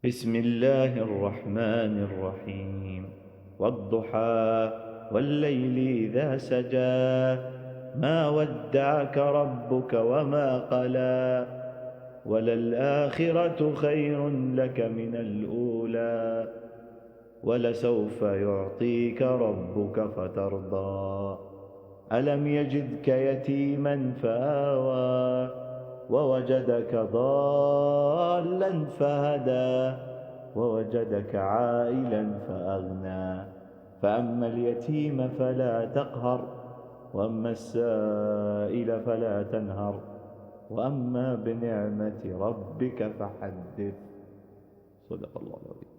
بسم الله الرحمن الرحيم والضحى والليل إذا سجى ما ودعك ربك وما قلى وللآخرة خير لك من الأولى ولسوف يعطيك ربك فترضى ألم يجدك يتيما فآوى ووجدك ضالا فهدى ووجدك عائلا فأغنى فأما اليتيم فلا تقهر وأما السائل فلا تنهر وأما بنعمة ربك فحدث. صدق الله العظيم.